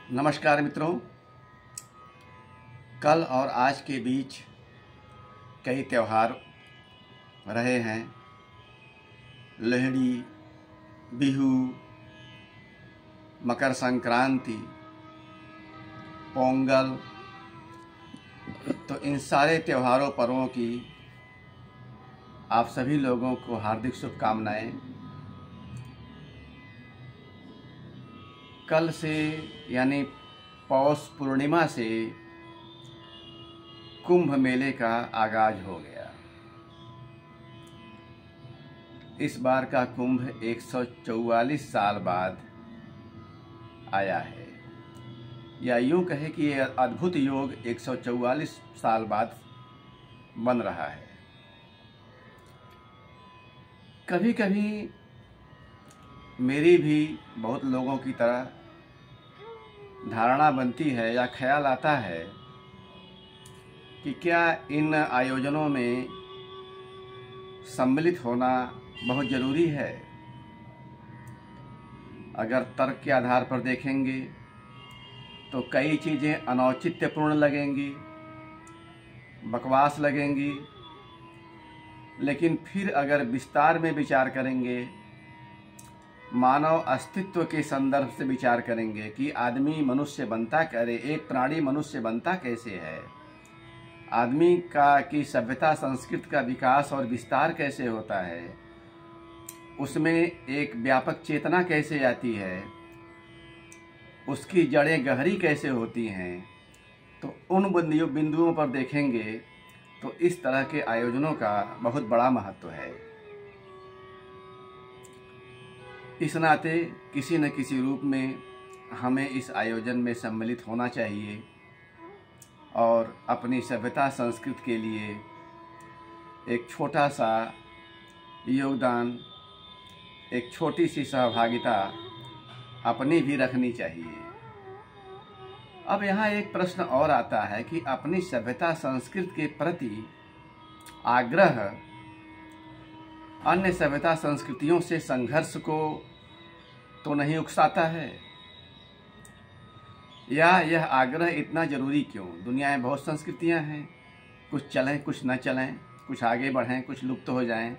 नमस्कार मित्रों। कल और आज के बीच कई त्यौहार रहे हैं। लोहड़ी, बिहू, मकर संक्रांति, पोंगल। तो इन सारे त्योहारों पर्वों की आप सभी लोगों को हार्दिक शुभकामनाएं। कल से यानी पौष पूर्णिमा से कुंभ मेले का आगाज हो गया। इस बार का कुंभ 144 साल बाद आया है, या यूं कहे कि यह अद्भुत योग 144 साल बाद बन रहा है। कभी कभी मेरी भी बहुत लोगों की तरह धारणा बनती है या ख्याल आता है कि क्या इन आयोजनों में सम्मिलित होना बहुत ज़रूरी है। अगर तर्क के आधार पर देखेंगे तो कई चीज़ें अनौचित्यपूर्ण लगेंगी, बकवास लगेंगी, लेकिन फिर अगर विस्तार में विचार करेंगे, मानव अस्तित्व के संदर्भ से विचार करेंगे कि आदमी मनुष्य बनता करे, एक प्राणी मनुष्य बनता कैसे है, आदमी की सभ्यता संस्कृति का विकास और विस्तार कैसे होता है, उसमें एक व्यापक चेतना कैसे आती है, उसकी जड़ें गहरी कैसे होती हैं, तो उन बिंदुओं पर देखेंगे तो इस तरह के आयोजनों का बहुत बड़ा महत्व है। इस नाते किसी न किसी रूप में हमें इस आयोजन में सम्मिलित होना चाहिए और अपनी सभ्यता संस्कृति के लिए एक छोटा सा योगदान, एक छोटी सी सहभागिता अपनी भी रखनी चाहिए। अब यहाँ एक प्रश्न और आता है कि अपनी सभ्यता संस्कृति के प्रति आग्रह अन्य सभ्यता संस्कृतियों से संघर्ष को तो नहीं उकसाता है, या यह आग्रह इतना जरूरी क्यों। दुनिया में बहुत संस्कृतियां हैं, कुछ चलें कुछ न चलें, कुछ आगे बढ़ें कुछ लुप्त हो जाएं,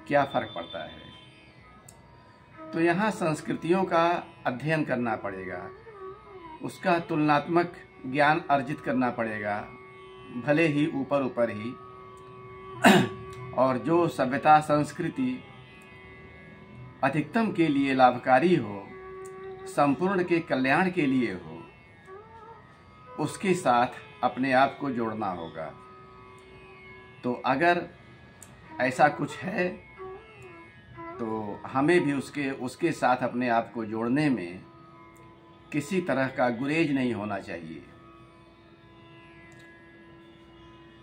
क्या फ़र्क पड़ता है। तो यहाँ संस्कृतियों का अध्ययन करना पड़ेगा, उसका तुलनात्मक ज्ञान अर्जित करना पड़ेगा, भले ही ऊपर ऊपर ही, और जो सभ्यता संस्कृति अधिकतम के लिए लाभकारी हो, संपूर्ण के कल्याण के लिए हो, उसके साथ अपने आप को जोड़ना होगा। तो अगर ऐसा कुछ है तो हमें भी उसके साथ अपने आप को जोड़ने में किसी तरह का गुरेज नहीं होना चाहिए।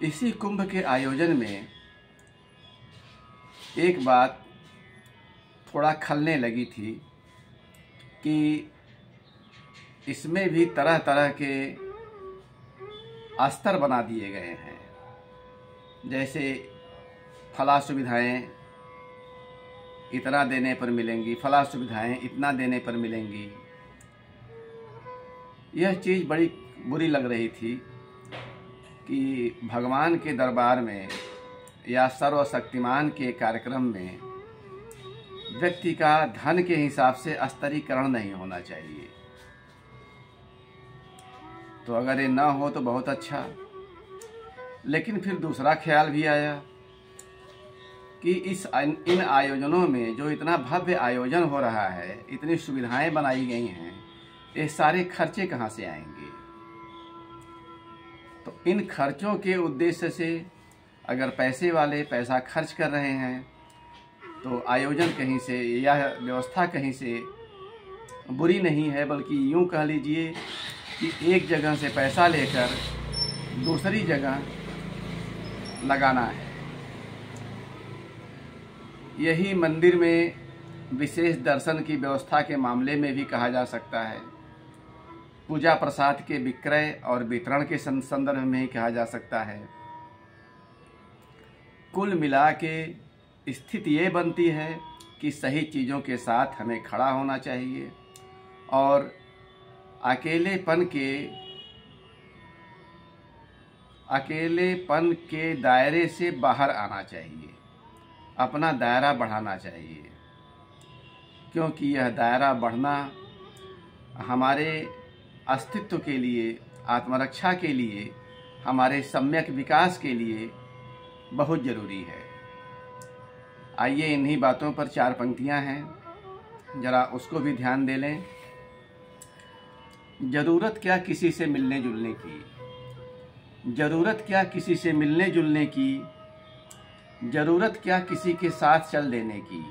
इसी कुंभ के आयोजन में एक बात थोड़ा खलने लगी थी कि इसमें भी तरह तरह के स्तर बना दिए गए हैं। जैसे फला सुविधाएं इतना देने पर मिलेंगी, फला सुविधाएं इतना देने पर मिलेंगी। यह चीज़ बड़ी बुरी लग रही थी कि भगवान के दरबार में या सर्वशक्तिमान के कार्यक्रम में व्यक्ति का धन के हिसाब से स्तरीकरण नहीं होना चाहिए। तो अगर ये ना हो तो बहुत अच्छा। लेकिन फिर दूसरा ख्याल भी आया कि इन आयोजनों में जो इतना भव्य आयोजन हो रहा है, इतनी सुविधाएं बनाई गई हैं, ये सारे खर्चे कहाँ से आएंगे। तो इन खर्चों के उद्देश्य से अगर पैसे वाले पैसा खर्च कर रहे हैं तो आयोजन कहीं से, यह व्यवस्था कहीं से बुरी नहीं है, बल्कि यूं कह लीजिए कि एक जगह से पैसा लेकर दूसरी जगह लगाना है। यही मंदिर में विशेष दर्शन की व्यवस्था के मामले में भी कहा जा सकता है, पूजा प्रसाद के विक्रय और वितरण के संदर्भ में ही कहा जा सकता है। कुल मिला के स्थिति ये बनती है कि सही चीज़ों के साथ हमें खड़ा होना चाहिए और अकेलेपन के दायरे से बाहर आना चाहिए, अपना दायरा बढ़ाना चाहिए, क्योंकि यह दायरा बढ़ना हमारे अस्तित्व के लिए, आत्मरक्षा के लिए, हमारे सम्यक विकास के लिए बहुत ज़रूरी है। आइए इन्हीं बातों पर 4 पंक्तियां हैं, ज़रा उसको भी ध्यान दे लें। ज़रूरत क्या किसी से मिलने जुलने की, ज़रूरत क्या किसी से मिलने जुलने की, ज़रूरत क्या किसी के साथ चल देने की,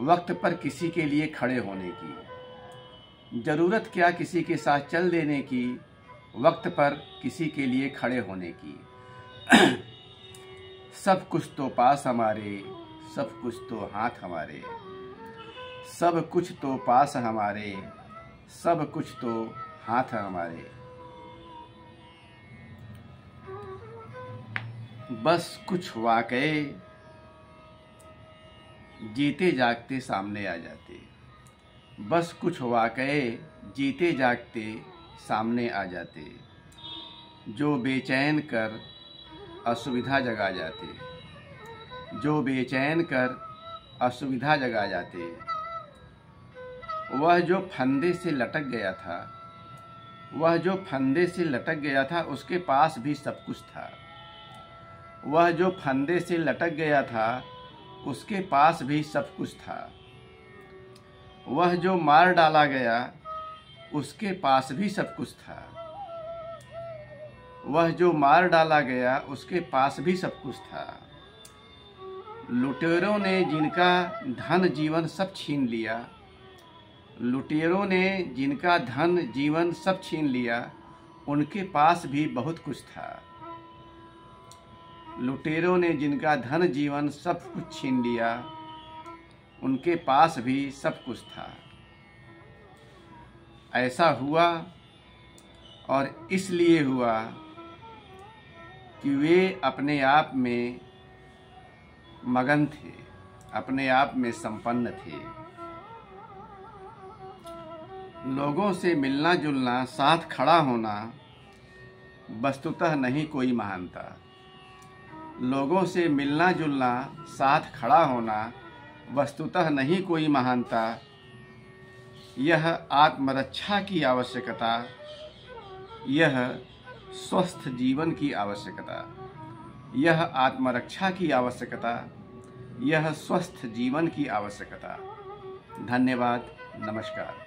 वक्त पर किसी के लिए खड़े होने की। ज़रूरत क्या किसी के साथ चल देने की, वक्त पर किसी के लिए खड़े होने की। सब कुछ तो पास हमारे, सब कुछ तो हाथ हमारे, सब कुछ तो पास हमारे, सब कुछ तो हाथ हमारे। बस कुछ वाक़े जीते जागते सामने आ जाते, बस कुछ वाक़े जीते जागते सामने आ जाते, जो बेचैन कर असुविधा जगा जाते, जो बेचैन कर असुविधा जगा जाते। वह जो फंदे से लटक गया था, वह जो फंदे से लटक गया था, उसके पास भी सब कुछ था। वह जो फंदे से लटक गया था, उसके पास भी सब कुछ था। वह जो मार डाला गया, उसके पास भी सब कुछ था। वह जो मार डाला गया, उसके पास भी सब कुछ था। लुटेरों ने जिनका धन जीवन सब छीन लिया, लुटेरों ने जिनका धन जीवन सब छीन लिया, उनके पास भी बहुत कुछ था। लुटेरों ने जिनका धन जीवन सब कुछ छीन लिया, उनके पास भी सब कुछ था। ऐसा हुआ और इसलिए हुआ कि वे अपने आप में मगन थे, अपने आप में संपन्न थे। लोगों से मिलना जुलना, साथ खड़ा होना वस्तुतः नहीं कोई महानता। लोगों से मिलना जुलना, साथ खड़ा होना वस्तुतः नहीं कोई महानता। यह आत्मरक्षा की आवश्यकता, यह स्वस्थ जीवन की आवश्यकता, यह आत्मरक्षा की आवश्यकता, यह स्वस्थ जीवन की आवश्यकता। धन्यवाद, नमस्कार।